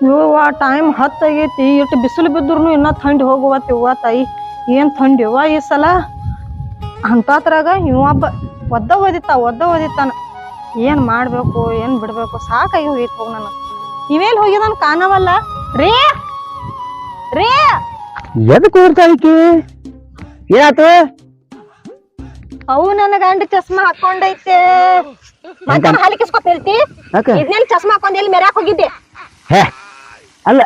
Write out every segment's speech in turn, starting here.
ಇವ ಟೈಮ್ 10 ಆಗೈತಿ. ಇಟ್ಟು ಬಿಸಿಲು ಬಿದ್ರು ಇನ್ನ ಥಂಡಿ ಹೋಗುವತ್ತಿವ ತಾಯಿ. ಏನ್ ಥಂಡಿವ ಈ ಸಲ ಅಂತತ್ರಾಗ ಇವೊಬ್ಬ ಒದ್ದ ಓದಿತ್ತಾನ. ಏನ್ ಮಾಡ್ಬೇಕು ಏನ್ ಬಿಡ್ಬೇಕು ಸಾಕಾಗಿ ಹೋಗೈತಿ. ಹೋಗ್ ನಾನು ಇವೇಲ್ ಹೋಗಿದಾನ ಕಾಣವಲ್ಲ. ರೇ ರೇ ಎದಕ್ ಹೋಗ್ತಾಳಿಕಿ? ಏನಾತು? ಅವು ನನ್ನ ಗಂಡ ಚಸ್ಮಾ ಹಾಕೊಂಡೈತೆ. ಮತ್ತೆ ಹಾಲಿಕಿಸ್ಕೊತ ಹೇಳ್ತಿ ಇದ್ನೇಲ್ ಚಸ್ಮಾ ಹಾಕೊಂಡ್ ಎಲ್ಲಿ ಮೆರ್ಯಾಕ್ ಹೋಗಿದ್ದೆ? ಹೇ ಅಲ್ಲ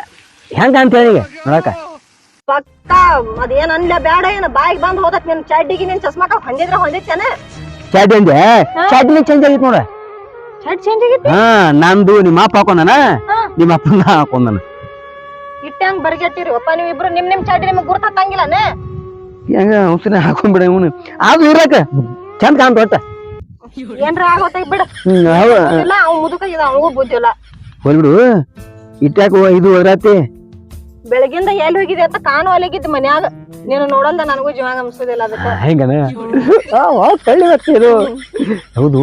ಹೆಂಗ ಅಂತ ಹೇಳಿ ನೋಡಕ ಪಕ್ಕ ಅದೇನ್ ಅನ್ಲ ಬೇಡ ಏನ ಬಾಯಿಗೆ ಬಂದ್ ಹೋದತ್ ನಿನ್ ಚಡ್ಡಿಗೆ ನಿನ್ ಚಸ್ಮಾಕ ಹೊಂದಿತ್ತೇನ? ಚಾಡಿ ಅಂದೆ ಚಾಡಿನ ಚೇಂಜ್ ಆಗಿತ್ತು ನೋಡ. ಚಡ್ ಚೇಂಜ್ ಆಗೈತಿ? ಹಾ ನಂದು ನಿಮ್ಮ ಅಪ್ಪ ಹಾಕೊಂಡನ ನಿಮ್ಮ ಅಪ್ಪನ ಹಾಕೊಂಡನ. ಇಟ್ಟ ಹಂಗ ಬರ್ಗೆಟ್ಟಿರಿ ಒಪ್ಪ ನೀವಿಬ್ರು. ನಿಮ್ ಚಡ್ಡಿ ನಿಮಗ್ ಗುರ್ತಾಗಿಲ್ಲನ? ಹೆಂಗ ಹುಸಿನ ಹಾಕೊಂಡ್ಬಿಡ ಇವನು ಅದು ಇರಕ ಚಂದ ಕಾಣ್ತ ಒಟ್ಟ. ಏನ್ರ ಆಗೋತ ಬಿಡ. ಇಲ್ಲ ಅವ್ ಮುದುಕ ಇದ ಅವನಿಗೂ ಬುದ್ಧಿ ಇಲ್ಲ. ಹೋಗ್ಬಿಡು. ಇಟ್ಟಾಕ ಇದು ಹೋದ್ರಾತಿ. ಬೆಳಗಿಂದ ಎಲ್ಲಿ ಹೋಗಿದೆ ಅಂತ ಕಾಣು ಅಲ್ಲಿಗಿದ್ದು ಮನ್ಯಾಗ. ನೀನು ನೋಡಲ್ದ ನನಗೂ ಜೀವಾಗ ಅನ್ಸೋದಿಲ್ಲ ಅದಕ್ಕ. ಹೆಂಗನ ಕಳ್ಳಿ ಬರ್ತೀರು. ಹೌದು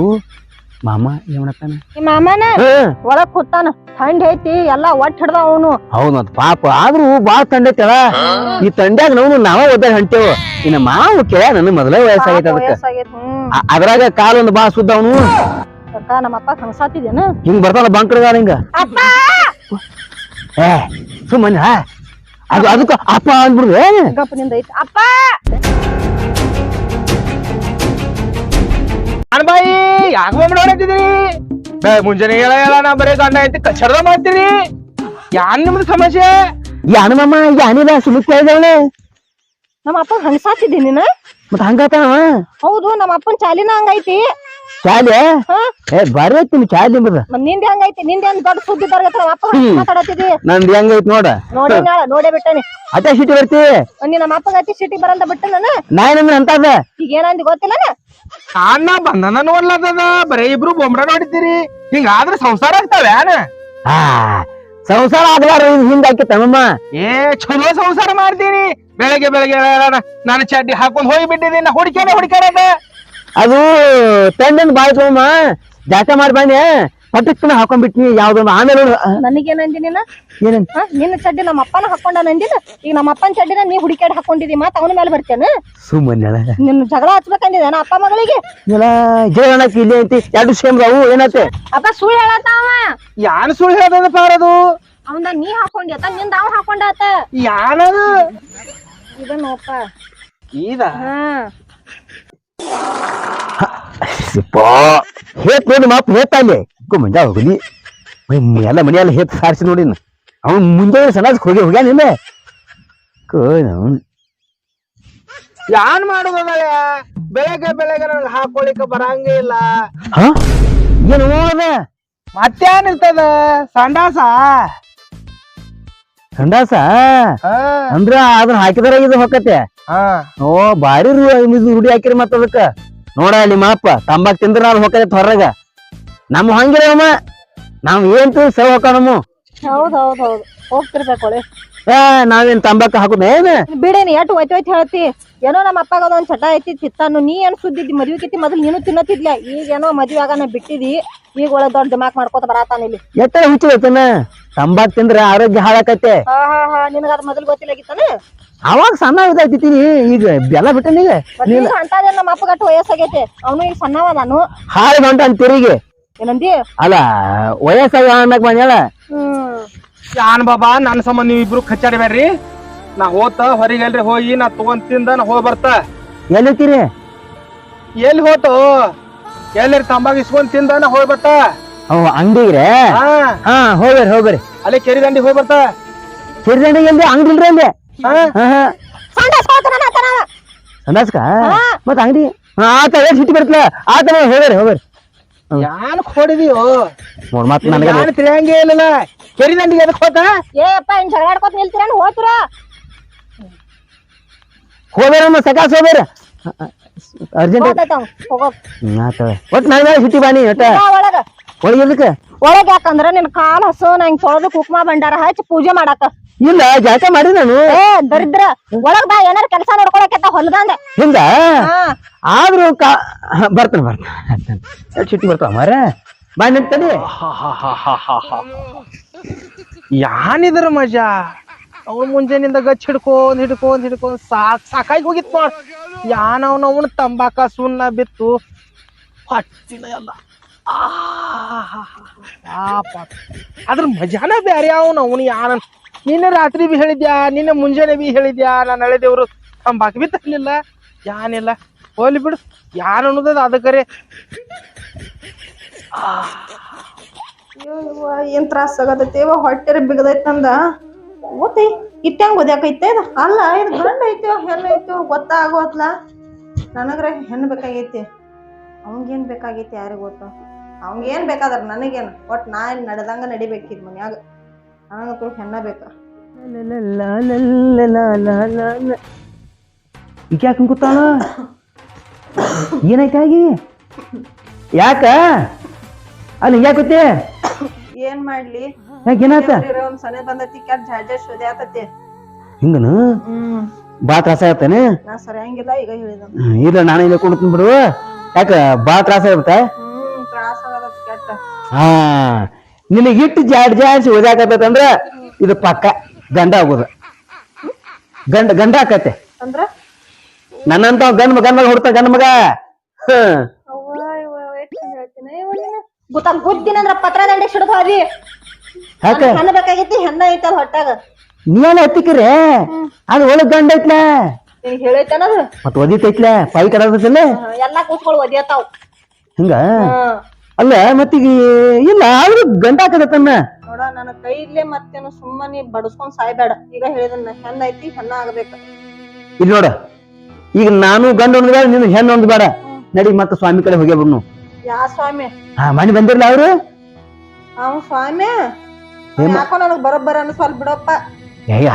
ಮಾಮ ಏಮಣತ್ತಾನ? ಈ ಮಾಮನ ಒಳಗ್ ಕೂತಾನ. ಥಂಡಿ ಐತಿ ಎಲ್ಲಾ ಒಟ್ಟು ಹಿಡ್ದ ಅವನು. ಹೌದ್ ಮತ್ ಪಾಪ ಆದ್ರೂ ಬಾಳ ತಂಡ ಐತಳ. ಈ ತಂಡ್ಯಾಗ ನಾವ ಒದ್ದ ಹೊಂಟೇವ. ಇನ್ನ ಮಾವು ಕೇಳ ನನ್ ಮೊದಲೇ ವಯಸ್ಸಾಗೈತೆ ಅದಕ್ಕ. ಅದ್ರಾಗ ಕಾಲೊಂದು ಬಾ ಸುದ್ದ ಅವನು. ನಮ್ಮಪ್ಪ ಕನ್ಸಾತಿದೇನ ಹಿಂಗ್ ಬರ್ತಾನ ಬಂಕರ್ಗಾರ ಹಿಂಗ. ಏ ಸುಮ್ಮನೆ ಅದು ಅದಕ್ಕ ಅಪ್ಪ ಅಂದ್ಬಿಡ್ದು. ಗಪ್ಪನಿಂದ ಐತಿ ಅಪ್ಪ. ಅನ್ಬಾಯಿ ಯಾಕೆ ಹೊರಟಿದ್ದೀರಿ? ಮುಂಜಾನೆ ಹೇಳ ನಾ ಬರೀ ಗಂಡ ಐತಿ ಕಚ್ಚಡ ಮಾಡ್ತೀರಿ. ಯಾನ್ ನಿಮ್ದು ಸಮಸ್ಯೆ? ಯಾನ ಮಾಮ ಯಾನಿಲ್ಲ ಸುಮಿತ್ ಕೇಳಿದವಳೆ. ನಮ್ಮ ಅಪ್ಪ ಹಂಗಸಾತಿದ್ದೀನಿ ನೀನ? ಮತ್ತ ಹಂಗಾತಾವ? ಹೌದು ನಮ್ಮ ಅಪ್ಪನ ಚಾಲಿನ ಹಂಗೈತಿ. ಚಾಲೆ ಏ ಬಾರಿ ಐತಿ ನಿಮ್ ಚಾಲಿ ನಿಮ್ದ. ನಿಂದ ಹಂಗೈತಿ? ನಿಂದ ಏನ್ ದೊಡ್ಡ ಸುದ್ದಿ ಬರಗತ್ತ ನಮ್ಮ ಅಪ್ಪ ಮಾತಾಡತ್ತಿದಿ. ನಂದ್ ಹೆಂಗೈತಿ ನೋಡ. ನೋಡೇ ಬಿಟ್ಟನಿ. ಅದೇ ಸಿಟಿ ಬರ್ತಿ ನೀ ನಮ್ಮ ಅಪ್ಪಗ ಅತಿ ಸಿಟಿ ಬರಂತ ಬಿಟ್ಟ ನಾನ್ ಅಂತದ. ಈಗ ಏನಂದಿ ಗೊತ್ತಿಲ್ಲನ? ಅಣ್ಣ ಬಂಧನ ನೋಡ್ಲದ ಬರೀ ಇಬ್ರು ಬೊಂಬಡ ನೋಡಿದ್ದೀರಿ. ಹಿಂಗಾದ್ರೆ ಸಂಸಾರ ಆಗ್ತಾವ್ಯಾನ? ಸಂಸಾರ ಆಗ್ಲಾರ ಹಿಂದ ಹಾಕಿ ತಮ್ಮ. ಏ ಚಲೋ ಸಂಸಾರ ಮಾಡ್ತೀನಿ. ಬೆಳಗ್ಗೆ ನಾನು ಚಡ್ಡಿ ಹಾಕೊಂಡ್ ಹೋಗಿ ಬಿಟ್ಟಿದ್ದೀನಿ. ಹುಡುಕ್ಯಾಡ ಅದು ತಂದನ್ ಬಾಯ್ ತಮ್ಮ ಜಾತ ಮಾಡಿ ಬನ್ನಿ ಪಟಕ್ಕನ ಹಾಕೊಂಡ್ಬಿಟ್ನಿ ಯಾವ್ದೊಂದು. ಆಮೇಲೆ ನನಗೇನಂದಿ ನೀನ? ಏನಂತ? ನಿನ್ನ ಚಡ್ಡಿ ನಮ್ಮ ಅಪ್ಪನ ಹಾಕೊಂಡ ನಂದಿನ. ಈಗ ನಮ್ಮ ಅಪ್ಪನ ಚಡ್ಡಿನ ನೀ ಹುಡುಕ್ಯಾಡ್ ಹಾಕೊಂಡಿದಿ. ಮತ್ತ ಅವನ ಮೇಲೆ ಬರ್ತೇನ? ಸುಮ್ಮನೆ ನಿನ್ನ ಜಗಳ ಹಚ್ಬೇಕಂದಿದೇನ ಅಪ್ಪ ಮಗಳಿಗೆ? ಜಗಳಕ್ಕೆ ಇಲ್ಲಿ ಐತಿ ಎರಡು ಸೇಮ್ ಅವು. ಏನತ್ತೆ ಅಪ್ಪ ಸುಳ್ಳು ಹೇಳತ್ತಾವ. ಯಾನ್ ಸುಳ್ಳು ಹೇಳ್ದ ಪಾರದು? ಅವಂದ ನೀ ಹಾಕೊಂಡ್ಯತ ನಿಂದ ಅವ್ ಹಾಕೊಂಡಾತ. ಯಾನದು ಇದನ್ನಪ್ಪ ಇದ ಹೇತ್ ನೋಡಿ ಮಾಪ್ ಹೇತಾಲೆ ಮುಂಜಾ ಹೋಗಲಿ ಎಲ್ಲ ಮನೆಯಲ್ಲ ಹೇತ್ ಸಾರಿಸಿ ನೋಡಿ. ಅವನ್ ಮುಂಜಾನೆ ಸಣ್ಣದ್ ಹೋಗ್ಯಾನಿಲ್ಲ. ಯಾನ್ ಮಾಡುದಲ್ಲ? ಬೆಳಗ್ಗೆ ನನಗೆ ಹಾಕೊಳಿಕ ಬರಂಗೇ ಇಲ್ಲ. ಏನು ಹೋಗದ ಮತ್ತೇನ್ ಇರ್ತದ? ಸಂಡಾಸ ಅಂದ್ರ ಅದನ್ನ ಹಾಕಿದಾರ ಇದು ಹೊಕ್ಕತೆ. ಓ ಬಾರಿ ರೂಢಿ ಹಾಕಿರಿ ಮತ್ತ ಅದಕ್ಕ. ನೋಡ ನಿಮ್ಮ ಅಪ್ಪ ತಂಬಾಕ್ ತಿಂದ್ರ ನಾವ್ ಹೊಕ್ಕತೆ ಹೊರಗ. ನಮ್ ಹಂಗಿರಮ್ಮ ನಾವ್ ಏನ್ ಸವ್ ಹೊಕ್ಕ ನಮ್ಮ. ಹೌದೌದೌದು ಹೋಗ್ತಿರ್ಬೇಕೊಳೆ. ನಾವೇನ್ ತಂಬಾಕ ಹಾಕುದ ಏನ? ಬಿಡೇನಿ ಎಟ್ ಒಯ್ತು ಹೇಳ್ತಿ. ಏನೋ ನಮ್ಮ ಅಪ್ಪಗ ಅದೊಂದ್ ಚಟ ಐತಿ ತಿತ್ತಾನು. ನೀ ಏನ್ ಸುದ್ದಿದ್ದಿ ಮದ್ವಿಕಿತಿ ಮೊದಲು ನೀನು ತಿನ್ನತಿದ್ಲ. ಈಗ ಏನೋ ಮದ್ವಿ ಆಗಾನ ಬಿಟ್ಟಿದಿ. ಈಗ ಒಳ್ಳೆ ದೊಡ್ಡ ದಿಮಾಕ್ ಮಾಡ್ಕೋತ ಬರಾತಾನ ಇಲ್ಲಿ. ಎಟ್ಟ ಹುಚ್ಚಿನ ತಂಬಾಕ್ ತಿಂದ್ರ ಆರೋಗ್ಯ ಹಾಳಾಕತ್ತೆ. ನಿನಗ ಅದ್ ಮೊದಲು ಗೊತ್ತಿಲ್ಲಾಗಿತ್ತಾನ? ಅವಾಗ ಸಣ್ಣ ಇದಾಗ್ತಿದ್ದೀನಿ. ಈಗ ಬೆಲ್ಲ ಬಿಟ್ಟನೀಗ ಅಂತದೇ ನಮ್ಮ ಅಪ್ಪ ಗಟ್ಟು ವಯಸ್ಸಾಗೈತೆ. ಅವನು ಈಗ ಸಣ್ಣವ ನಾನು. ಹಾಳು ಗಂಟ ಅಂತ ತಿರುಗಿ ಏನಂದಿ? ಅಲ್ಲ ವಯಸ್ಸಾಗ ಅನ್ನಕ್ ಬಂದ್ಯಾಳ. ಯಾನ್ ಬಾಬಾ ನನ್ನ ಸಂಬಂಧ ನೀವ್ ಇಬ್ರು ಕಚ್ಚಾಡಿ ಬ್ಯಾಡ್ರಿ. ನಾ ಹೋತ ಹೊರಗೆಲ್ರಿ ಹೋಗಿ ನಾ ತಗೊಂಡ್ ತಿಂದ ನಾ ಹೋಗ್ ಬರ್ತ. ಎಲ್ಲಿರ್ತೀರಿ? ಎಲ್ಲಿ ಹೋತು ಎಲ್ಲಿ ತಂಬಾಗ ಇಸ್ಕೊಂಡ್ ತಿಂದ ನಾ ಹೋಗ್ ಬರ್ತ. ಅಂಗಡಿಗ್ರೆ ಹೋಗ್ರಿ ಅಲ್ಲಿ ಕೆರಿ ದಂಡಿ ಹೋಗ್ ಬರ್ತ. ಕೆರಿ ದಂಡಿಗೆ ಅಂದೆ ಅಂಗಡಿಲ್ರಿ ಅಂದೆ. ಸಂದಾಸ್ಕ ಮತ್ ಅಂಗಡಿ ಆತ ಸಿಟಿ ಬರ್ತಲ ಆತ ಹೋಗ್ರಿ. ಯಾನ್ ಹೊಡಿದೀಯೋ ನೋಡ್ ಮತ್ ನನಗೆ ತಿರಂಗೇ ಇಲ್ಲ. ಕೆರಿ ದಂಡಿಗೆ ಎದಕ್ ಹೋತ? ಏ ಅಪ್ಪ ಇನ್ ಜಗಳ ಆಡ್ಕೋತ ನಿಲ್ತೀರ ಹೋಗ್ತೀರ? ಹೋಗ್ಬೇರಮ್ಮ ಸಕಾಸ ಹೋಗ್ಬೇರ ಅರ್ಜೆಂಟ್ ಒಟ್ ನನ್ನ ಮೇಲೆ ಸಿಟಿ ಬಾನಿ ಒಟ್ಟ ಒಳಗೆ ಎದಕ್ಕೆ? ಒಳಗ್ ಯಾಕಂದ್ರ ನಿನ್ ಕಾಲ್ ಹಸು ನಂಗ್ ತೊಳೆದು ಕುಕ್ಮ ಭಂಡಾರ ಹಚ್ಚಿ ಪೂಜೆ ಮಾಡಾಕ. ಇಲ್ಲ ಜಾತ ಮಾಡಿ ನಾನು. ಏ ದರಿದ್ರ ಒಳಗ್ ಬಾ ಏನಾರ ಕೆಲಸ ನೋಡ್ಕೊಳಕತ್ತ ಹೊಲ್ದಂದೆ ಹಿಂದ ಆದ್ರೂ ಬರ್ತಾನ ಸಿಟಿ ಬರ್ತಾವ ಮಾರ ಬಾ ನಿಂತಡಿ. ಯಾನಿದ್ರ ಮಜಾ ಅವ್ನು ಮುಂಜಾನಿಂದ ಗಚ್ ಹಿಡ್ಕೊಂಡ್ ಸಾಕಾಗಿ ಹೋಗಿತ್ ನೋಡ್ ಯಾನ್ ಅವನು ತಂಬಾಕ ಸುಣ್ಣ ಬಿತ್ತು ಹಚ್ಚಿನ ಎಲ್ಲ ಅದ್ರ ಮಜಾನ ಬ್ಯಾರೆ ಅವನು ಯಾನ ನಿನ್ನೆ ರಾತ್ರಿ ಬಿ ಹೇಳಿದ್ಯಾ ನಿನ್ನೆ ಮುಂಜಾನೆ ಬಿ ಹೇಳಿದ್ಯಾ ನಾನು ಹಳೆ ದೇವ್ರು ತಂಬಾಕ್ ಬಿ ತರ್ಲಿಲ್ಲ ಯಾನಿಲ್ಲ ಹೋಗ್ಲಿ ಬಿಡು ಯಾನ್ ಅನ್ನೋದ ಅದಕ್ಕರೆ ಏನ್ ತ್ರಾಸ ಆಗತೈತಿ ಹೊಟ್ಟೆರ ಬಿಗದೈತ್ ನಂದ ಓತೈ ಇಟ್ಟಂಗ್ ಓದ್ಯಾಕೈತೆ ಅಲ್ಲ ಇದು ಗಂಡ ಐತಿ ಹೆಣ್ಣು ಐತಿ ಗೊತ್ತಾಗೋತ್ಲ ನನಗ್ರ ಹೆಣ್ಣು ಬೇಕಾಗೈತಿ ಅವಂಗೇನ್ ಬೇಕಾಗೈತಿ ಯಾರಿಗ ಗೊತ್ತ ಅವಂಗೇನ್ ಬೇಕಾದ್ರ ನನಗೇನ್ ಒಟ್ ನಾ ನಡೆದಂಗ ನಡಿಬೇಕಿದ್ ಮನ್ಯಾಗ ನನಗಂತೂ ಹೆಣ್ಣ ಬೇಕ ಈಗ ಯಾಕೆ ಕೂತಾಳ ಏನಾಯ್ತಾಗಿ ಯಾಕ ಅಲ್ಲಿ ಯಾಕತ್ತೆ ಏನ್ ಮಾಡ್ಲಿ ಯಾಕೇನಾತ ಒಂದ್ ಸನೆ ಬಂದೈತಿ ಕೆಟ್ಟ ಜಾಜ ಶೋದೆ ಆತತಿ ಹಿಂಗನು ಬಾ ತ್ರಾಸ ಆಗತ್ತೇನೆ ನಾ ಸರಿಯಂಗಿಲ್ಲ ಈಗ ಹೇಳಿದ ಇಲ್ಲ ನಾನು ಇಲ್ಲ ಕೊಡ್ತೀನಿ ಬಿಡು ಯಾಕ ಬಾ ತ್ರಾಸ ಇರುತ್ತೆ ತ್ರಾಸ ಆಗತ್ತ ಕೆಟ್ಟ ಹಾ ನಿನಗೆ ಇಟ್ಟು ಜಾಡ್ಸಿ ಓದಾಕತ್ತಂದ್ರ ಇದು ಪಕ್ಕ ಗಂಡ ಆಗೋದು ಗಂಡ ಆಕತ್ತೆ ಅಂದ್ರ ನನ್ನಂತ ಗಂಡ ಮಗ ಹುಡ್ತ ಗಂಡ ಮಗ ಗೊತ್ತಿನಂದ್ರ ಪತ್ರ ದಂಡೆ ಸಿಡದ್ ಹೋದಿ ಹೆಣ್ಣ ಬೇಕಾಗೈತಿ ಹೆಣ್ಣ ಐತದ ಹೊಟ್ಟಾಗ ನೀನ್ ಹತ್ತಿಕ್ರೆ ಅದು ಒಳಗ್ ಗಂಡ ಐತ್ಲ ನಿನ್ ಹೇಳೈತನದು ಮತ್ ಒದಿತೈತ್ಲ ಪೈ ಕಡದಿಲ್ಲ ಎಲ್ಲಾ ಕೂಸ್ಗಳು ಒದಿಯತಾವ್ ಹಿಂಗ ಅಲ್ಲ ಮತ್ತೀಗ ಇಲ್ಲ ಆದ್ರೂ ಗಂಡ ಹಾಕದತ್ತನ್ನ ನೋಡ ನನ್ನ ಕೈ ಇಲ್ಲೇ ಮತ್ತೇನು ಸುಮ್ಮನೆ ಬಡಸ್ಕೊಂಡ್ ಸಾಯ್ಬೇಡ ಈಗ ಹೇಳಿದನ್ನ ಹೆಣ್ಣ ಐತಿ ಹೆಣ್ಣ ಆಗ್ಬೇಕ ಇಲ್ಲಿ ನೋಡ ಈಗ ನಾನು ಗಂಡ ಒಂದ್ ಬೇಡ ನೀನು ಹೆಣ್ಣು ಒಂದ್ ಬೇಡ ನಡಿ ಮತ್ತ ಸ್ವಾಮಿ ಕಡೆ ಹೋಗ್ಯ ಬಿಡ್ನು ಯಾ ಸ್ವಾಮಿ ಮನೆ ಬಂದಿರ್ಲ ಅವ್ರು ಅವ್ ಸ್ವಾಮಿ ಯಾಕೋ ನನಗ್ ಬರೋಬ್ಬರ ಅನ್ಸಲ್ ಬಿಡಪ್ಪ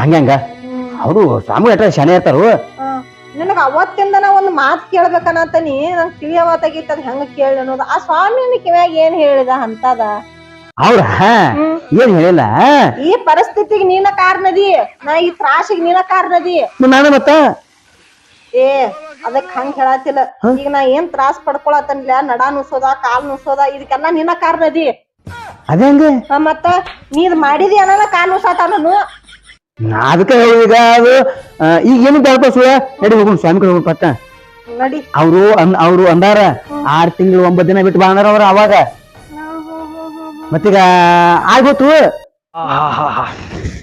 ಹಂಗ ಅವರು ಸ್ವಾಮಿ ಅಟ್ಟ ಶಾನೆ ಇರ್ತಾರು ನಿನಗ ಅವತ್ತಿಂದನ ಒಂದ್ ಮಾತ್ ಕೇಳ್ಬೇಕನ್ನತನಿ ನಂಗ್ ತಿಳಿಯವಾತಾಗಿತ್ತ ಅದ್ ಹೆಂಗ ಕೇಳಿ ಅನ್ನೋದು ಆ ಸ್ವಾಮಿ ಕಿವ್ಯಾಗ ಏನ್ ಹೇಳಿದ ಅಂತದ ಅವ್ರ ಏನ್ ಹೇಳಿಲ್ಲ ಈ ಪರಿಸ್ಥಿತಿಗೆ ನೀನ ಕಾರಣದಿ ನಾ ಈ ತ್ರಾಸಿಗೆ ನೀನ ಕಾರಣದಿ ನಾನು ಮತ್ತ ಏ ಅದಕ್ ಹಂಗ ಹೇಳತ್ತಿಲ್ಲ ಈಗ ನಾ ಏನ್ ತ್ರಾಸ್ ಪಡ್ಕೊಳತನ್ಲ ನಡ ನುಸೋದ ಕಾಲ್ ನುಸೋದ ಇದಕ್ಕೆಲ್ಲ ನಿನ್ನ ಕಾರಣದಿ ಅದೇಂಗ ಮತ್ತ ನೀದ್ ಮಾಡಿದಿ ಅನ್ನನ ಕಾಲ್ ನುಸಾತ ನಾನು ಅದಕ್ಕೆ ಈಗ ಅದು ಈಗ ಏನು ಬೇಡಪ್ಪ ಸುಳ್ಳ ನಡಿ ಹೋಗೋಣ ಸ್ವಾಮಿ ಕಡೆ ಹೋಗಿ ಪತ್ತ ನಡಿ ಅವ್ರು ಅಂದಾರ 6 ತಿಂಗಳು 9 ದಿನ ಬಿಟ್ಟು ಬಾ ಅಂದಾರ ಅವ್ರ ಅವಾಗ ಮತ್ತೀಗ ಆಗ್ಬೋತು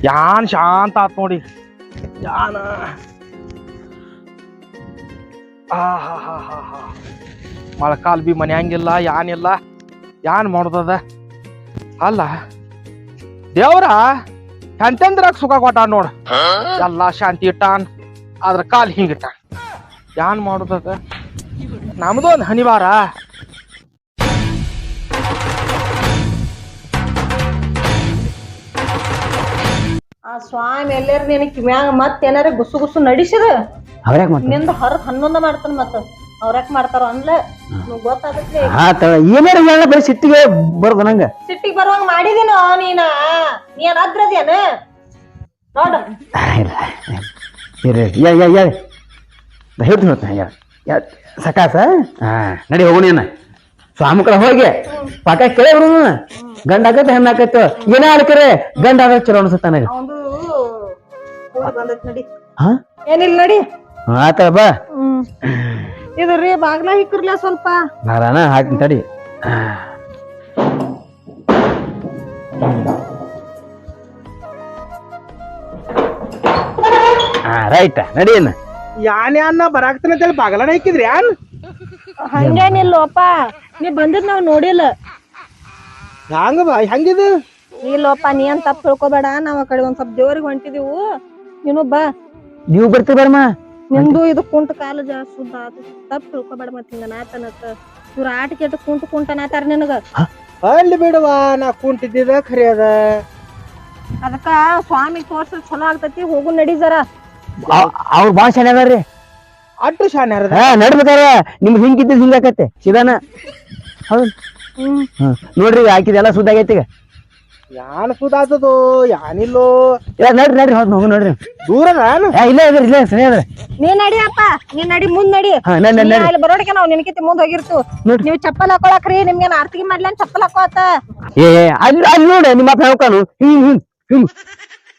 ಯಾನ್ ಶಾಂತ ಆತ್ ನೋಡಿ ಯಾನ ಮಳಕಾಲ್ ಬಿ ಮನ್ಯಾಂಗಿಲ್ಲ ಯಾನಿಲ್ಲ ಯಾನ್ ಮಾಡುದದ ಅಲ್ಲ ದೇವ್ರ ಎಂತೆಂದ್ರಾಗ ಸುಖ ಕೊಟ್ಟಾನ ನೋಡ ಎಲ್ಲಾ ಶಾಂತಿ ಇಟ್ಟಾನ್ ಆದ್ರ ಕಾಲ್ ಹಿಂಗಿಟ್ಟಾನ ಯಾನ್ ಮಾಡುದದ ನಮ್ದು ಒಂದ್ ಹನಿವಾರ ಆ ಸ್ವಾಮಿ ಎಲ್ಲಾರ ನಿನ್ ಕಿವ್ಯಾಗ ಮತ್ ಏನಾರ ಗುಸು ಗುಸು ನಡಿಸಿದ ನಿಂದ ಹೊರಗ್ 11 ಮಾಡ್ತಾನ ಮತ್ತ ಅವ್ರ್ಯಾಕ್ ಮಾಡ್ತಾರ ಅನ್ಲ ಗೊತ್ತಾಗತ್ಲಿ ಏನಾರ ಹೇಳ ಬರೀ ಸಿಟ್ಟಿಗೆ ಬರೋದು ನಂಗ ಸಿಟ್ಟಿಗೆ ಬರುವಂಗ ಮಾಡಿದಿನೋ ನೀನ್ ಅದ್ರದೇನ ನೋಡ ಹೇಳ್ತೀನಿ ಸಕಾಸ ನಡಿ ಹೋಗೋಣ ಸ್ವಾಮಿ ಕಡೆ ಹೋಗಿ ಪಾಕ ಕೇಳಿ ಬಿಡು ಗಂಡ ಆಕೈತೆ ಹೆಣ್ಣ ಆಕೈತ ಏನೇ ಆಡ್ಕರೆ ಗಂಡ ಆಗ ಚಲೋ ಅನ್ಸುತ್ತ ನನಗ ನಡಿ ಏನಿಲ್ಲ ನಡಿ ಆತ ಬಾ ಇದ್ರಿ ಬಾಗ್ಲ ಹಿಕ್ಕರ್ಲ ಸ್ವಲ್ಪ ನಾರಾನ ಹಾಕ್ತೀನಿ ತಡಿ ರೈಟ್ ನಡಿಯನ್ನ ಯಾನ್ ಬರಾಕ್ತಾನ ಅಂತೇಳಿ ಬಾಗಲನ ಹಾಕಿದ್ರಿ ಯಾನ್ ಹಂಗೇನಿಲ್ಲೋಪ ನೀ ಬಂದಿದ್ ನಾವ್ ನೋಡಿಲ್ಲ ಹೆಂಗಿದು ಇಲ್ಲೋಪ ನೀ ಏನ್ ತಪ್ಪ ತಿಳ್ಕೊಬೇಡ ನಾವ್ ಆ ಕಡೆ ಒಂದ್ ಸ್ವಲ್ಪ ದೇವ್ರಿಗೆ ಹೊಂಟಿದೀವು ನೀನು ಬಾ ನೀವು ಬರ್ತೀರಮ್ಮ ನಿಂದು ಇದು ಕುಂಟ ಕಾಲ ಜಾಸ್ತಿ ತಪ್ಪ ತಿಳ್ಕೊಬೇಡ ಮತ್ ಹಿಂಗ ನಾತನತ್ತ ಇವ್ರ ಆಟ ಕೆಟ್ಟ ಕುಂಟನಾತಾರ ನಿನಗ ಅಲ್ಲಿ ಬಿಡವಾ ನಾ ಕುಂಟಿದ್ದ ಖರೆ ಅದ ಅದಕ್ಕ ಸ್ವಾಮಿ ತೋರ್ಸ ಚಲೋ ಆಗ್ತತಿ ಹೋಗು ನಡಿ ಜರ ಅವ್ರ ಬಾಳ ಶಾನೆ ಅದಾರ್ರಿ ಅಟ್ಟು ಶಾನೆ ನಡ್ಬೇಕಾರ ನಿಮ್ಗೆ ಹಿಂಗಿದ್ದ ಹಿಂಗಾಕತ್ತೆ ಸಿದಾನ ಹೌದು ನೋಡ್ರಿ ಹಾಕಿದೆಲ್ಲ ಸುದ್ದ ಆಗೈತಿ ಈಗ ಯಾನ್ ಸುದಾತದು ಯಾನಿಲ್ಲೋ ನಡ್ರಿ ಹೋದ್ ಹೋಗು ನೋಡ್ರಿ ದೂರ ಇಲ್ಲ ಸರಿ ಅದ ನೀ ನಡಿಯಪ್ಪ ನೀ ನಡಿ ಮುಂದ್ ನಡಿ ಅಲ್ಲಿ ಬರೋಡಕ್ಕೆ ನಾವ್ ನಿನ್ಕಿತಿ ಮುಂದ್ ಹೋಗಿರ್ತು ನೀವ್ ಚಪ್ಪಲ್ ಹಾಕೊಳಕ್ರಿ ನಿಮ್ಗೇನ್ ಆರ್ತಿಗೆ ಮಾಡ್ಲಿ ಚಪ್ಪಲ್ ಹಾಕೋತ ಅಲ್ಲಿ ನೋಡಿ ನಿಮ್ಮ ಹೋಗ್ಕಾನು ಹಿಂಗ್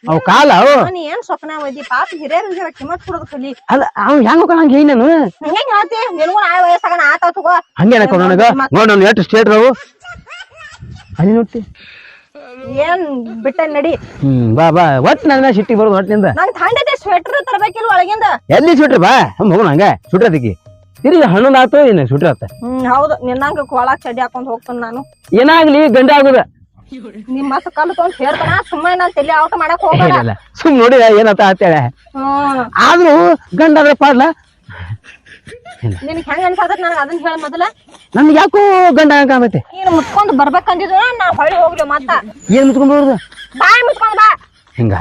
ಅವ್ ಕಾಲ ಅವು ನೀ ಏನ್ ಸ್ವಪ್ನ ಓದಿ ಪಾಪ ಹಿರಿಯರ್ ಕಿಮ್ಮತ್ ಕೊಡೋದು ಕಲಿ ಅಲ್ಲ ಅವ್ ಹೆಂಗ ಹೋಗ ಹಂಗ ಹೇಳಿ ನಾನು ಹೆಂಗ್ ಹೇಳ್ತಿ ನಿನಗೂ ನಾಳೆ ವಯಸ್ಸಾಗ ಆತಾವ ತಗೋ ಹಂಗೆ ಅನ್ಕೊ ನನಗ ನೋಡ್ ನಾನು ಎಷ್ಟು ಸ್ಟೇಟ್ ಅವು ಅಲ್ಲಿ ನೋಡ್ತಿ ಏನ್ ಬಿಟ್ಟ ನಡಿ ಬಾ ಬಾ ಒಟ್ ನನ್ನ ಸಿಟ್ಟಿ ಬರೋದು ಒಟ್ಟಿನಿಂದ ನಂಗ್ ಥಂಡೈತೆ ಸ್ವೆಟರ್ ತರಬೇಕಿಲ್ಲ ಒಳಗಿಂದ ಎಲ್ಲಿ ಸುಟ್ರಿ ಬಾ ಹೋಗೋಣ ಹಂಗ ಸುಟ್ರತಿಕಿ ತಿರುಗಿ ಹಣ್ಣು ಆತು ಏನ ಸುಟ್ರತ್ತ ಹೌದು ನಿನ್ನಂಗ ಕೊಳಾಕ್ ಚಡ್ಡಿ ಹಾಕೊಂಡ್ ಹೋಗ್ತಾನ ನಾನು ಏನಾಗ್ಲಿ ಗಂಡ ಆಗುದ ನಿಮ್ ಮತ್ತ ಕಲ್ಲು ತಗೊಂಡ್ ಹೇಳ್ತಾನ ಸುಮ್ಮನೆ ನಾನ್ ತಲೆ ಔಟ್ ಮಾಡಕ್ ಹೋಗಲ್ಲ ಸುಮ್ ನೋಡಿ ಏನತ್ತ ಅಂತೇಳ ಆದ್ರೂ ಗಂಡ ಆದ್ರೆ ಪಾಡ್ಲ ನಿನಗ್ ಹೆಂಗ ಅನ್ಸಾತತ್ ನನಗ ಅದನ್ನ ಹೇಳ ಮೊದಲ ನನ್ಗೆ ಯಾಕೋ ಗಂಡ ಕಾಮತ್ತೆ ನೀನ್ ಮುಟ್ಕೊಂಡ್ ಬರ್ಬೇಕಂದಿದ್ರು ನಾ ಹೊಳಿ ಹೋಗ್ಲಿ ಮತ್ತ ಏನ್ ಮುಚ್ಕೊಂಡ್ ಬರೋದು ಬಾಯ್ ಮುಟ್ಕೊಂಡ್ ಬಾ ಹಿಂಗ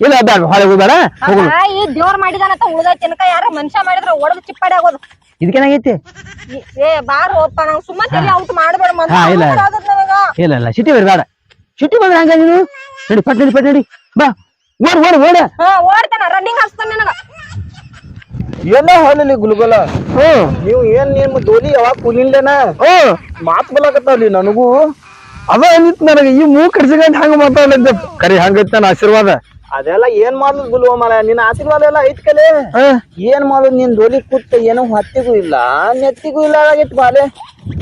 ಇಲ್ಲ ಬೇಡ ಹೊಳೆ ಹೋಗ್ಬೇಡ ಹೋಗೋಣ ಈ ದೇವ್ರ ಮಾಡಿದಾನಂತ ಉಳ್ದ ತಿನ್ಕ ಯಾರ ಮನುಷ್ಯ ಮಾಡಿದ್ರ ಒಡದ್ ಚಿಪ್ಪಾಡಿ ಆಗೋದು ಇದಕ್ಕೇನಾಗೈತಿ ಏ ಬಾರ್ ಹೋಗ್ಪ ನಂಗ್ ಸುಮ್ಮ ತಲೆ ಔಟ್ ಮಾಡ್ಬೇಡ ಹಾ, ಇಲ್ಲ. ನನಗ ಇಲ್ಲ ಇಲ್ಲ ಸಿಟಿ ಬೇಡ ಸಿಟಿ ಬಂದ್ರೆ ಹಂಗ ನೀನು ನಡಿ ಪಟ್ ನಡಿ ಬಾ ಓಡ್ ಓಡ್ ಓಡ ಓಡ್ತಾನ ರನ್ನಿಂಗ್ ಹಚ್ತಾನ ನನಗ ಎಲ್ಲ ಹೊಲಲಿ ಗುಲ್ಗೊಲ ನೀವು ಏನ್ ನಿಮ್ ದೋಲಿ ಯಾವಾಗ ಕೂಲಿಲ್ಲೇನ ಮಾತ್ ಬಲಾಕತ್ತಾವ್ಲಿ ನನಗೂ ಅದ ಅಂದಿತ್ತು ನನಗೆ ಈ ಮೂಗ್ ಕಡ್ಸಿಕೊಂಡ್ ಹಂಗ ಮಾತಾಡಲಿದ್ದೆ ಕರಿ ಹಂಗೈತಿ ನನ್ನ ಆಶೀರ್ವಾದ ಅದೆಲ್ಲ ಏನ್ ಮಾಡುದ್ ಗುಲ್ವ ಮರ ನಿನ್ನ ಆಶೀರ್ವಾದ ಎಲ್ಲ ಐತ್ ಕಲೆ ಏನ್ ಮಾಡುದ್ ನಿನ್ ದೋಲಿ ಕೂತ್ ಏನೋ ಹತ್ತಿಗೂ ಇಲ್ಲ ನೆತ್ತಿಗೂ ಇಲ್ಲ ಆಗೈತಿ ಬಾಲೆ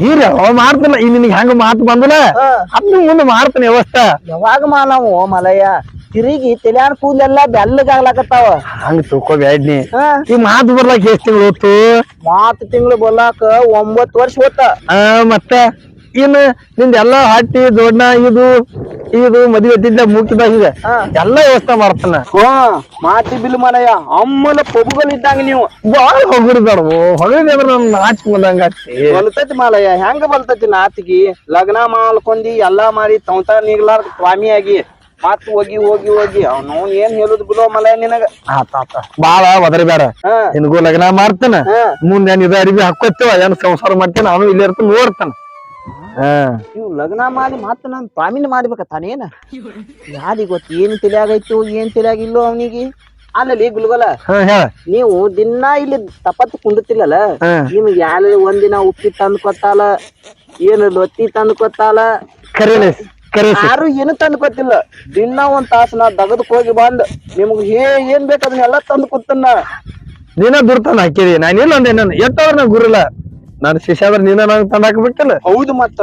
ಹೀರ ಮಾಡ್ತಾನ ಈ ನಿನಗೆ ಹೆಂಗ ಮಾತು ಬಂದಲ್ಲ ಅದ್ ಮುಂದೆ ಮಾಡ್ತಾನೆ ವ್ಯವಸ್ಥೆ ಯಾವಾಗ ಮಾನವು ಮಲಯ್ಯ ತಿರುಗಿ ತೆಲ್ಯಾನ ಕೂದಲೆಲ್ಲ ಬೆಲ್ಲಗಾಗ್ಲಾಕತ್ತಾವ ಹಂಗ ತಿಳ್ಕೊಬ್ಯಾಡ್ನಿ ಈ ಮಾತು ಬರ್ಲಾಕ ಎಷ್ಟ್ ತಿಂಗಳು ಹೊತ್ತು ಮಾತ್ ತಿಂಗಳು ಬರ್ಲಾಕ 9 ವರ್ಷ ಹೋತ ಮತ್ತ ಇನ್ ನಿಂದ ಎಲ್ಲಾ ಹಟ್ಟಿ ದೊಡ್ಡ ಇದು ಮದ್ವೆ ಎದ್ದಿದ್ದ ಮುಗಿದ ಈಗ ಎಲ್ಲಾ ವ್ಯವಸ್ಥೆ ಮಾಡ್ತಾನ ಮಾತಿ ಬಿಲ್ ಮಲಯ್ಯ ಅಮ್ಮನ ಪೊಬುಗಳು ಇದ್ದಂಗ ನೀವು ಬಾಳ ಹೊಗರ್ದಾಡ್ವು ಹೊಗದ್ರ ನನ್ ನಾಚಿಕ್ ಬಂದಂಗ ಬಲ್ತೈತಿ ಮಾಲಯ್ಯ ಹೆಂಗ ಬಲ್ತೈತಿ ನಾತಿಗಿ ಲಗ್ನ ಮಾಡ್ಕೊಂಡಿ ಎಲ್ಲಾ ಮಾಡಿ ತೌತ ನೀಗ್ಲಾರ ಸ್ವಾಮಿಯಾಗಿ ಮತ್ ಹೋಗಿ ಅವ್ನು ಏನ್ ಹೇಳುದು ಬಿಡೋ ಮಲಯ್ಯ ನಿನಗ ಬಾಳ ಒದರಿ ಬೇಡ ನಿನ್ಗೂ ಲಗ್ನ ಮಾಡ್ತಾನ ಮುಂದೆ ಏನ್ ಇದ ಅರಿವಿ ಹಾಕೋತೇವ ಏನ್ ಸಂಸಾರ ಮಾಡ್ತೇನೆ ಅವನು ಇಲ್ಲಿ ಇರ್ತಾನ ನೋಡ್ತಾನ ನೀವು ಲಗ್ನ ಮಾಡಿ ಮತ್ತ ನಾನ್ ಸ್ವಾಮಿನ ಮಾಡ್ಬೇಕ ತಾನೇನ ಯಾರಿಗ ಗೊತ್ತ ಏನ್ ತಿಳಿಯಾಗೈತು ಏನ್ ತಿಳಿಯಾಗಿಲ್ಲೋ ಅವನಿಗೆ ಅಲ್ಲಿ ಗುಲ್ಗೊಲ ನೀವು ದಿನ ಇಲ್ಲಿ ತಪತ್ ಕುಂಡತಿಲ್ಲಲ್ಲ ನಿಮ್ಗೆ ಯಾರ ಒಂದಿನ ಉಪ್ಪಿ ತಂದು ಕೊಟ್ಟಾಲ ಏನು ಲೊತ್ತಿ ತಂದು ಕೊಟ್ಟಾಲ ಯಾರು ಏನು ತಂದು ಕೊಟ್ಟಿಲ್ಲ ದಿನ ಒಂದ್ ತಾಸ ನಾ ದಗದಕ್ ಹೋಗಿ ಬಂದ್ ನಿಮ್ಗ್ ಏನ್ ಬೇಕು ಅದನ್ನೆಲ್ಲ ತಂದು ಕೊಟ್ಟನ ನೀನ ದುರ್ತಾನ ಹಾಕಿದಿ ನಾನಿಲ್ಲ ಅಂದೆ ನಾನು ಎಟ್ಟವ್ರ ನಾ ಗುರುಲ್ಲ ನಾನು ಶಿಷ್ಯಾದ್ರ ನೀನ ನಂಗೆ ತಂದಾಕ ಬಿಟ್ಟಲ್ಲ ಹೌದು ಮತ್ತ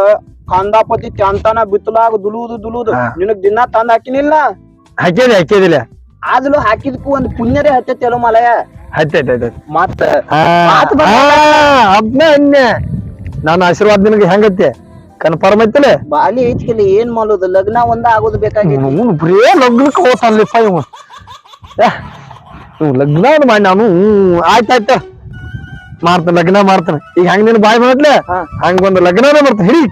ಕಂದಾಪತಿ ಚಂತನ ಬಿತ್ತಲಾಗ ದುಲುದು ನಿನಗ್ ದಿನ ತಂದ್ ಹಾಕಿನಿಲ್ಲ ಹಾಕಿದಿಲ್ಲ ಆದ್ರೂ ಹಾಕಿದ್ಕು ಒಂದ್ ಪುಣ್ಯರೇ ಹತ್ತೈತಿ ಅಲ್ಲ ಮಲಯ ಹತ್ತೈತೆ ಮತ್ತ ಅದ್ನ ಅನ್ಯ ನಾನು ಆಶೀರ್ವಾದ ನಿನಗೆ ಹೆಂಗತ್ತೆ ಕನ್ಫರ್ಮ್ ಐತಿಲ್ಲ ಬಾಲಿ ಐತಿಲ್ಲ ಏನ್ ಮಾಡೋದು ಲಗ್ನ ಒಂದ ಆಗೋದು ಬೇಕಾಗಿತ್ತು ಬರೇ ಲಗ್ನಕ್ಕೆ ಹೋತಾನ್ಲಿಪ್ಪ ಇವ ಲಗ್ನ ಮಾಡಿ ನಾನು ಆಯ್ತಾಯ್ತ ಮಾಡ್ತಾನ ಲಗ್ನ ಮಾಡ್ತಾನ ಈಗ ಹೆಂಗ್ ನೀನ್ ಬಾಯ್ ಮಾಡ್ಲೆ ಹಂಗ ಒಂದು ಲಗ್ನನೇ ಮಾಡ್ತಾನ ಹಿಡಿ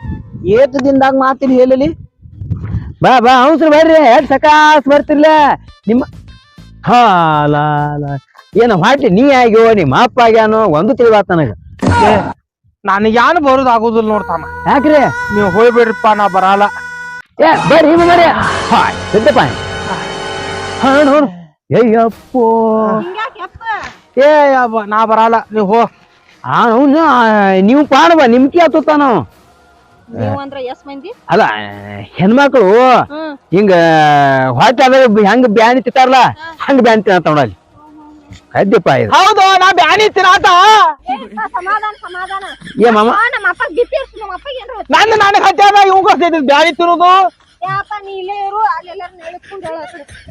ಏಟ್ ದಿನದಾಗ ಮಾತಿನ ಹೇಳಲಿ ಬಾ ಬಾ ಅವಸರ ಬರ್ರಿ ಎಷ್ಟ್ ಸಕಾಸ್ ಬರ್ತಿರ್ಲ ನಿಮ್ಮ ಹಾ ಏನ ಮಾಡಿ ನೀ ಆಗ್ಯೋ ನಿಮ್ಮ ಅಪ್ಪ ಆಗ್ಯಾನೋ ಒಂದು ತಿಳಿದಾತ ನನಗ ನನಗೆ ಯಾನು ಬರೋದು ಆಗೋದಿಲ್ಲ ನೋಡ್ತಾನ ಯಾಕ್ರಿ ನೀವು ಹೋಗ್ಬೇಡ್ರಿಪ್ಪ ನಾ ಬರಲ್ಲ ಏ ಬರ್ರಿ ಬರ್ರಿ ಸಿದ್ದಪ್ಪ ಹಾ ನೋಡು ಅಯ್ಯಪ್ಪೋ ಏ ನಾ ಬರಲ್ಲ ನೀವು ಹೋ ಅವನು ನೀವು ಪಾಡವ ನಿಮ್ಕಿ ಆತುತ್ತ ನಾವು ಅಲ್ಲ ಹೆಣ್ಮಕ್ಳು ಹಿಂಗ ಹೊಟ್ಟೆ ಅದ ಹೆಂಗ ಬ್ಯಾನಿ ತಿಂತಾರಲ್ಲ ಹಂಗ ಬ್ಯಾನಿ ತಿನ್ನತ್ತ ನೋಡಲ್ಲಿ ಕದ್ದಿಪ್ಪ ಇದು ಹೌದು ನಾ ಬ್ಯಾನಿ ತಿನ್ನಾತ ಏ ಮಾಮ ನನಗೆ ಹತ್ಯಾದ ಇವಂಗ ಬ್ಯಾನಿ ತಿನ್ನೋದು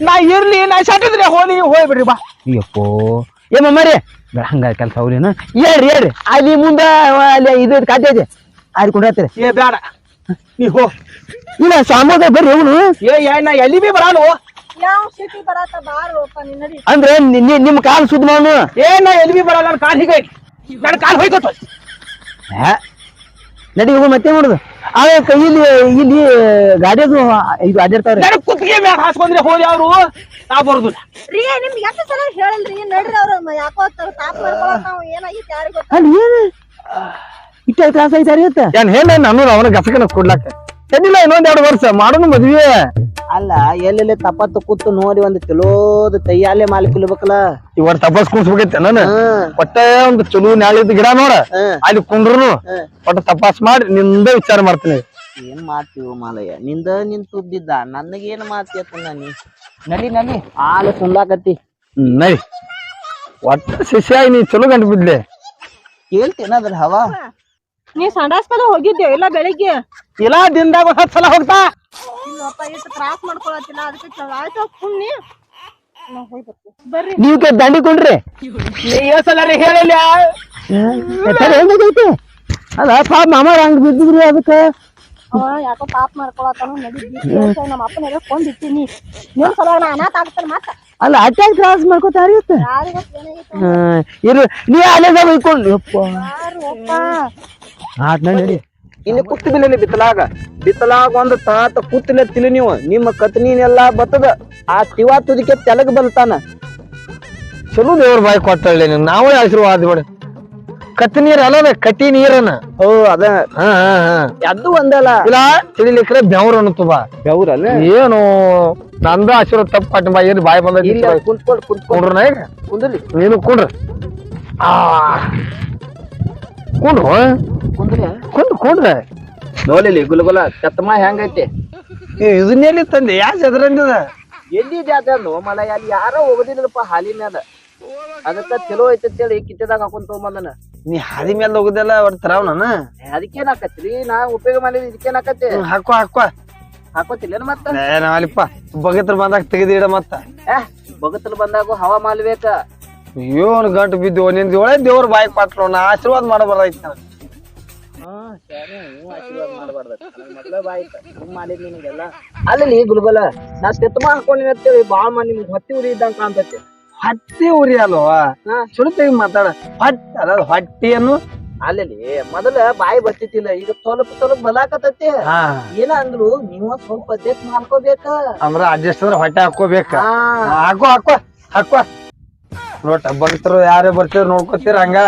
ನಾ ಇರ್ಲಿ ನಾ ಸಟ್ಟಿದ್ರೆ ಹೋಗ್ಬಿಡ್ರಿ ಬಾ ಅಯ್ಯಪ್ಪೋ ಏ ಮಮ್ಮರಿ ಹಂಗ ಕೆಲ್ಸ ಅವ್ರೇನು ಹೇಳ್ರಿ ಅಲ್ಲಿ ಮುಂದ ಅಲ್ಲಿ ಇದು ಕಾಟೆ ಇದೆ ಅಲ್ಲಿ ಕೊಂಡ್ರಿ ಏ ಬೇಡ ನೀ ಹೋ ಇಲ್ಲ ಸಾಮೋದ ಬರ್ರಿ ಅವನು ನಾ ಎಲ್ಲಿ ಬಿ ಬರಲ್ಲ ಅಂದ್ರೆ ನಿಮ್ ಕಾಲ್ ಸುದ್ದ ಮಾವನು ನಾ ಎಲ್ಲಿ ಬಿ ಬರಲ್ಲ ನನ್ ಕಾಲ್ ಹೀಗೆ ನನ್ ಕಾಲ್ ಹೋಯ್ತು ನಡಿ ಹೋಗ ಮತ್ತೆ ಮಾಡುದು ಅದೇ ಇಲ್ಲಿ ಗಾಡಿಯದು ಇದು ಅಡ್ಡಿರ್ತಾವ್ರಿ ನನಗ್ ಕುತ್ತಿಗೆ ಮ್ಯಾಗ ಹಾಸ್ಕೊಂಡ್ರೆ ಹೋಗಿ ಅವ್ರು ನಾ ಬರುದಿಲ್ಲ ಅಲ್ಲಿ ಏನು ಇಟ್ಟ ತ್ರಾಸ ಐತಾರಿ ಏನ್ ಹೇಳ ನಾನು ಅವನ ಗಸಕನ ಕೊಡ್ಲಾಕ ಚೆನ್ನಿಲ್ಲ ಇನ್ನೊಂದ್ 2 ವರ್ಷ ಮಾಡೋನು ಮದ್ವೆ ಅಲ್ಲ ಎಲ್ಲೆಲ್ಲಿ ತಪತ್ತು ಕೂತು ನೋಡಿ ಒಂದು ಚಲೋದ ತೈಯಾಲೆ ಮಾಲಿ ಕುಲಿಬೇಕಲ್ಲ ಇವತ್ತು ತಪಸ್ ಕುಣಿಸ್ಬೇಕೈತೆ ನಾನು ಒಟ್ಟ ಒಂದು ಚಲೋ ನಾಳಿದ ಗಿಡ ನೋಡ ಅಲ್ಲಿ ಕುಂಡ್ರು ಒಟ್ಟ ತಪಾಸ್ ಮಾಡಿ ನಿಂದ ವಿಚಾರ ಮಾಡ್ತೀನಿ ಏನ್ ಮಾತೀವ್ ಮಾಲಯ್ಯ ನಿಂದ ನಿನ್ ತುದ್ದಿದ್ದ ನನಗೇನ್ ಮಾತಿಯತ್ತ ನೀ ನಡಿ ನಡಿ ಆಲೆ ಸುಳ್ಳಾಕತ್ತಿ ನೈ ಒಟ್ಟ ಶಿಷ್ಯ ನೀ ಚಲೋ ಗಂಟು ಬಿದ್ಲೆ ಕೇಳ್ತೇನದ್ರ ಹವಾ ನೀ ಸಂಡಾಸ್ಕದ ಹೋಗಿದ್ದೆ ಇಲ್ಲ ಬೆಳಿಗ್ಗೆ ಇಲ್ಲ ದಿನದಾಗ 10 ಸಲ ಹೋಗ್ತಾ ಇಲ್ಲಪ್ಪ ಎಷ್ಟು ತ್ರಾಸ ಮಾಡ್ಕೊಳತ್ತಿಲ್ಲ ಅದಕ್ಕೆ ಆಯ್ತು ಕುಣ್ಣಿ ನಾ ಹೋಗಿ ಬರ್ತೀನಿ ಬರ್ರಿ ನೀವ್ ದಂಡಿ ಕೊಂಡ್ರಿ ಸಲ ಹೇಳಿಲ್ಲ ಹೆಂಗೈತಿ ಅಲ್ಲ ಪಾಪ ಮಾಮ ಹಂಗ ಬಿದ್ದಿದ್ರಿ ಅದಕ್ಕ ಅವ ಯಾಕೋ ಪಾಪ ಮಾಡ್ಕೊಳತ್ತಾನ ನಡಿ ನಮ್ಮ ಅಪ್ಪನ ಕೊಂಡಿರ್ತೀನಿ ನಿಮ್ ಸಲ ನಾ ಅನಾಥ ಆಗ್ತಾನೆ ಮತ್ತ ಅಲ್ಲ ಅಟ್ಯಾಕ್ ಕ್ರಾಸ್ ಮಾಡ್ಕೋತಾರ ಯಾರಿಗ ಏನಾಗೈತೆ ಇರು ನೀ ಅಲ್ಲೇ ಬೈಕೊಂಡು ಆತ್ ನಡಿ ಇನ್ನು ಕುತ್ತು ಬಿಲ್ಲಿ ಬಿತ್ತಲಾಗ ಒಂದ್ ತಾತ ಕೂತಿಲ್ಲ ತಿಳಿ ನೀವು ನಿಮ್ಮ ಕತ್ನಿನೆಲ್ಲಾ ಬತ್ತದ ಆ ತಿವಾ ತುದಿಕೆ ತೆಲಗ ಬಲ್ತಾನ ಚಲೋ ದೇವ್ರ ಬಾಯಿ ಕೊಟ್ಟಳ್ಳಿ ನಾವೇ ಆಶೀರ್ವಾದ ಮಾಡಿ ಕತ್ತಿ ನೀರ್ ಅಲ್ಲ ಕಟ್ಟಿ ನೀರನ್ನ ಓ ಅದ ಹಾ ಹಾ ಹಾ ಅದು ಒಂದಲ್ಲ ಇಲ್ಲ ತಿಳಿಲಿಕ್ರೆ ಬೆವ್ರ ಅನ್ನುತ್ತವ ಬೆವ್ರಲ್ಲ ಏನು ನಂದ ಆಶೀರ್ವಾದ ತಪ್ಪು ಕಟ್ಟ ಬಾ ಏನ್ ಬಾಯಿ ಬಂದ ಇಲ್ಲ ಕುಂತ್ಕೊಂಡ್ರ ಕುಂಡ್ರನ ಈಗ ಕುಂದ್ರಿ ನೀನು ಕುಂಡ್ರ ಆ ಕುಂಡ್ರು ಕುಂಡ್ರ ನೋಡ್ಲಿ ಗುಲ್ಗುಲ ಕತ್ಮ ಹೆಂಗೈತಿ ಇದನ್ನೆಲ್ಲಿ ತಂದೆ ಯಾಕೆ ಎದ್ರಂದಿದ ಎಲ್ಲಿ ಜಾತ್ರೆ ಅಂದು ಮಲ ಅಲ್ಲಿ ಯಾರೋ ಹೋಗೋದಿಲ್ಲಪ್ಪ ಹಾಲಿನ ಮ್ಯಾಲ ಅದಕ್ಕ ಚಲೋ ಐತಿ ಅಂತೇಳಿ ಕಿತ್ತದಾಗ ಹಾಕೊಂಡ್ ತಗೊಂಬಂದನ ನೀ ಹಾದಿ ಮೇಲೆ ಹೋಗುದೆಲ್ಲ ಒಟ್ಟು ತರಾವ್ ನಾನು ಅದಕ್ಕೇನ್ ಹಾಕತ್ರಿ ನಾ ಉಪಯೋಗ ಮಾಡಿದ್ ಇದಕ್ಕೇನ್ ಹಾಕತ್ತೆ ಹಾಕೋ ಹಾಕೋತಿಲ್ಲ ಮತ್ತ ನಾವಲ್ಲಿಪ್ಪ ಬಗತ್ರ ಬಂದಾಗ ತೆಗೆದಿಡ ಮತ್ತ ಬಗತ್ತಲ್ ಬಂದಾಗ ಹವಾ ಮಾಡ್ಬೇಕ ಏನ್ ಗಂಟು ಬಿದ್ದು ನಿಂದ ಒಳ್ಳೆ ದೇವ್ರ ಬಾಯಿ ಕೊಟ್ರು ನಾ ಆಶೀರ್ವಾದ ಮಾಡಬಾರ್ದೈತಿ ನಾನು ಆಶೀರ್ವಾದ ಮಾಡ್ಬಾರ್ದ ಮಾಡಿದ್ ನಿನಗೆಲ್ಲ ಅಲ್ಲಿ ಗುಲ್ಬಲ ನಾ ತೆತ್ತಮ ಹಾಕೊಂಡಿನ ಅಂತೇಳಿ ಬಾಳ ಮಂದಿ ನಿಮ್ಗೆ ಹೊತ್ತಿ ಉರಿ ಇದ್ದಂಗ ಕಾಣ್ತೈತಿ ಹತ್ತಿ ಉರಿ ಅಲ್ವಾ ಸುಳ್ತೆಗಿ ಮಾತಾಡ ಹೊಟ್ಟಿಯನ್ನು ಅಲ್ಲಿ ಮೊದಲ ಬಾಯಿ ಬರ್ತಿತ್ತಿಲ್ಲ ಈಗ ಸ್ವಲ್ಪ ಬಲಾಕತೈತಿ ಏನ ಅಂದ್ರು ನೀವ ಸ್ವಲ್ಪ ಅಡ್ಜಸ್ಟ್ ಮಾಡ್ಕೋಬೇಕ ಅಂದ್ರ ಅಡ್ಜಸ್ಟ್ ಅಂದ್ರೆ ಹೊಟ್ಟೆ ಹಾಕೋಬೇಕ ಹಾಕೋ ನೋಟ ಬಂತರು ಯಾರೇ ಬರ್ತೀರ ನೋಡ್ಕೋತೀರ ಹಂಗ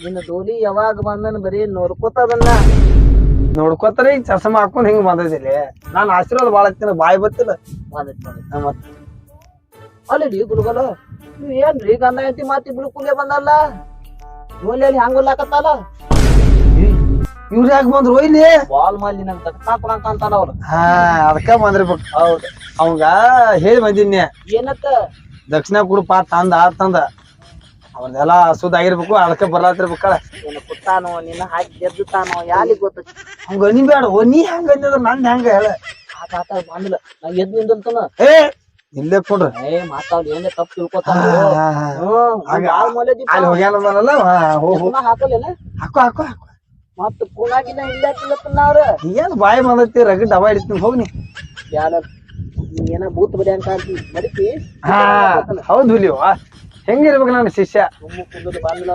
ನಿನ್ನ ಡೋಲಿ ಯಾವಾಗ ಬಂದನ್ ಬರೀ ನೋಡ್ಕೋತದನ್ನ ನೋಡ್ಕೋತಾರ ಈಗ ಚಸ್ಮಾ ಹಾಕೊಂಡ್ ಹಿಂಗ್ ಬಂದಿಲ್ಲ ನಾನ್ ಆಶೀರ್ವಾದ ಬಾಳ ಹತ್ತಿನ ಬಾಯಿ ಬರ್ತಿಲ್ಲ ಅಲ್ಲಿ ಗುಲ್ಗಲ ನೀವ್ ಏನ್ರಿ ಗಂಡ ಹೆಂಡತಿ ಮಾತಿ ಬಿಡುಕುಲೆ ಬಂದಲ್ಲ ಡೋಲಿ ಅಲ್ಲಿ ಹಂಗ ಹೊಲ್ಲಾಕತ್ತಲ್ಲ ಇವ್ರ ಯಾಕೆ ಬಂದ್ರು ಇಲ್ಲಿ ಬಾಲ್ ಮಾಡಿ ನನ್ ತಕ್ಕಾಕೊಳಂತ ಅಂತಾರ ಅವ್ರು ಅದಕ್ಕ ಬಂದಿರ್ಬೇಕು ಹೌದು ಅವಂಗ ಹೇಳಿ ಬಂದಿನ್ಯ ಏನತ್ತ ದಕ್ಷಿಣ ಕುಡುಪ ತಂದ ಅವನ್ನೆಲ್ಲ ಹಸುದಾಗಿರ್ಬೇಕು ಅದಕ್ಕೆ ಬರ್ಲಾತಿರ್ಬೇಕಲ್ಲ ಏನು ಕುತ್ತಾನೋ ನಿನ್ನ ಹಾಕಿ ಗೆದ್ದುತ್ತಾನೋ ಯಾರಿಗ್ ಗೊತ್ತ ಹಂಗ ನೀ ಬೇಡ ನೀ ಹೆಂಗ ಅಂದಿದ್ರ ನಂದ್ ಹೆಂಗ ಹೇಳ ಆತ ಬಂದಿಲ್ಲ ನಾ ಎದ್ ನಿಂದಂತನ ಏ ಇಲ್ಲೇ ಕೊಡ್ರಿ ಮಾತಾಡ್ ಏನೇ ತಪ್ಪು ತಿಳ್ಕೊತಾನ ಅಲ್ಲಿ ಹೋಗ್ಯಾನಲ್ಲ ಹಾಕಲೇನ ಹಾಕೋ ಮತ್ತ ಕೂನಾಗಿನ ಇಲ್ಲ ತಿನ್ನತ್ತನ ಅವ್ರ ಏನ್ ಬಾಯಿ ಬಂದೈತಿ ರಗಡ್ ಡಬಾ ಹಿಡಿತೀನಿ ಹೋಗ್ನಿ ಯಾರ ಏನ ಬೂತ್ ಬಡಿ ಅಂತ ಕಾಣ್ತಿ ನಡಿತಿ ಹೌದು ಹುಲಿವ ಹೆಂಗಿರ್ಬೇಕು ನನ್ನ ಶಿಷ್ಯ ಬಂದಿಲ್ಲ